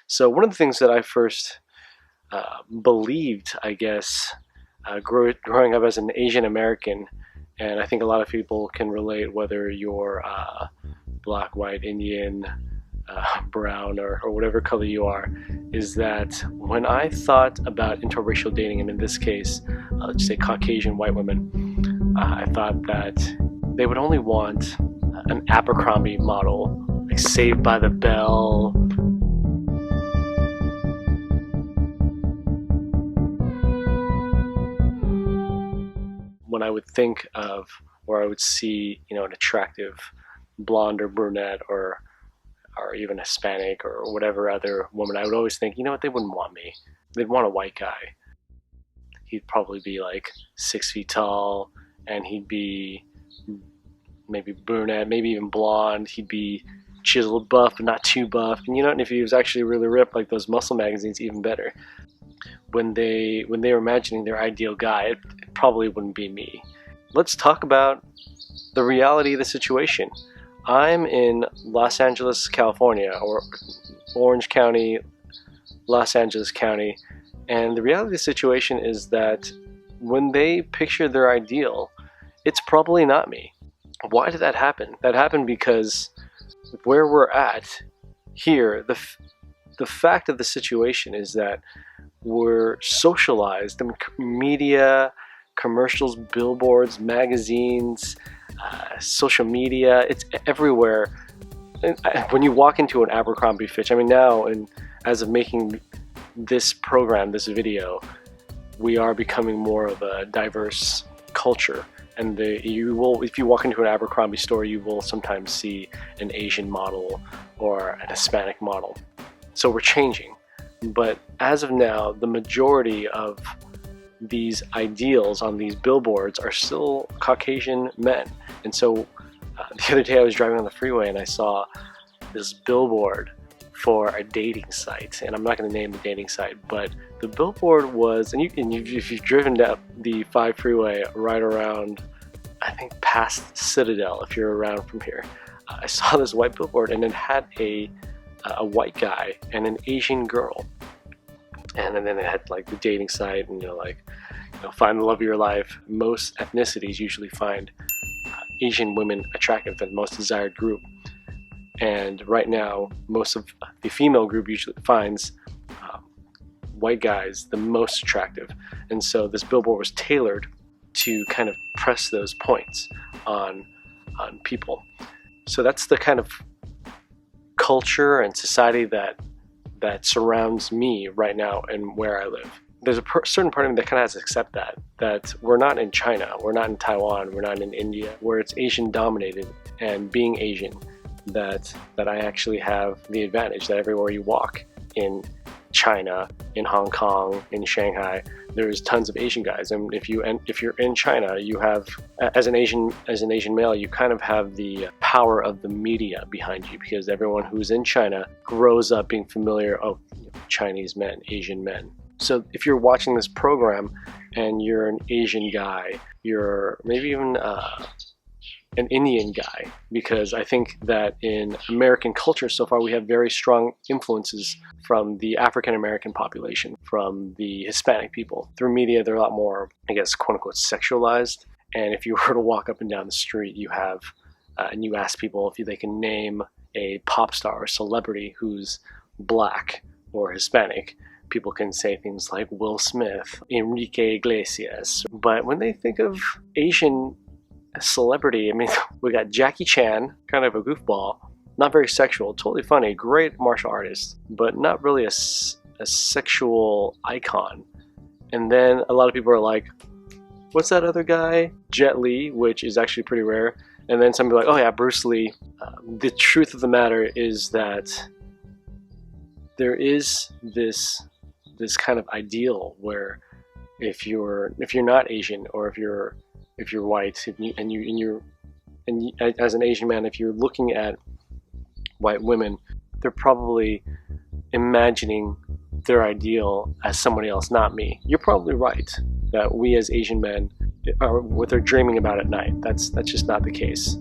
So one of the things that I first believed, I guess, growing up as an Asian American, and I think a lot of people can relate, whether you're black, white, Indian, brown, or whatever color you are, is that when I thought about interracial dating, and in this case, let's say Caucasian white women, I thought that they would only want an Abercrombie model, like Saved by the Bell. When I would think of, or I would see, an attractive blonde or brunette or even Hispanic or whatever other woman, I would always think, what, they wouldn't want me. They'd want a white guy. He'd probably be like 6 feet tall, and he'd be maybe brunette, maybe even blonde. He'd be chiseled buff, but not too buff. And if he was actually really ripped, like those muscle magazines, even better. When they were imagining their ideal guy, it probably wouldn't be me. Let's talk about the reality of the situation. I'm in Los Angeles, California, or Orange County, Los Angeles County, and the reality of the situation is that when they picture their ideal, it's probably not me. Why did that happen? That happened because where we're at here, the fact of the situation is that we're socialized. Media, commercials, billboards, magazines, social media, it's everywhere. When you walk into an Abercrombie Fitch, now, and as of making this program, this video, we are becoming more of a diverse culture. And if you walk into an Abercrombie store, you will sometimes see an Asian model or an Hispanic model. So we're changing. But as of now, the majority of these ideals on these billboards are still Caucasian men. And so the other day I was driving on the freeway and I saw this billboard for a dating site. And I'm not going to name the dating site, but the billboard was, if you've driven down the 5 freeway right around, I think past Citadel, if you're around from here, I saw this white billboard and it had a white guy and an Asian girl. And then it had like the dating site and find the love of your life. Most ethnicities usually find Asian women attractive, the most desired group. And right now, most of the female group usually finds white guys the most attractive. And so this billboard was tailored to kind of press those points on people. So that's the kind of culture and society that surrounds me right now and where I live. There's a certain part of me that kind of has to accept that we're not in China, we're not in Taiwan, we're not in India, where it's Asian dominated, and being Asian, that I actually have the advantage that everywhere you walk in China, in Hong Kong, in Shanghai, there's tons of Asian guys. And if you're in China, you have, as an Asian male, you kind of have the power of the media behind you, because everyone who's in China grows up being familiar of Chinese men, Asian men. So if you're watching this program and you're an Asian guy, you're maybe even an Indian guy, because I think that in American culture so far we have very strong influences from the African American population, from the Hispanic people. Through media, they're a lot more, I guess, quote unquote, sexualized. And if you were to walk up and down the street, you have, and you ask people if they can name a pop star or celebrity who's black or Hispanic, people can say things like Will Smith, Enrique Iglesias. But when they think of Asian celebrity, we got Jackie Chan, kind of a goofball, not very sexual, totally funny, great martial artist, but not really a sexual icon. And then a lot of people are like, what's that other guy? Jet Li, which is actually pretty rare. And then some people are like, oh yeah, Bruce Lee. The truth of the matter is that there is this kind of ideal where if you're not Asian, or if you're white, and as an Asian man, if you're looking at white women, they're probably imagining their ideal as somebody else, not me. You're probably right that we as Asian men are what they're dreaming about at night. That's just not the case.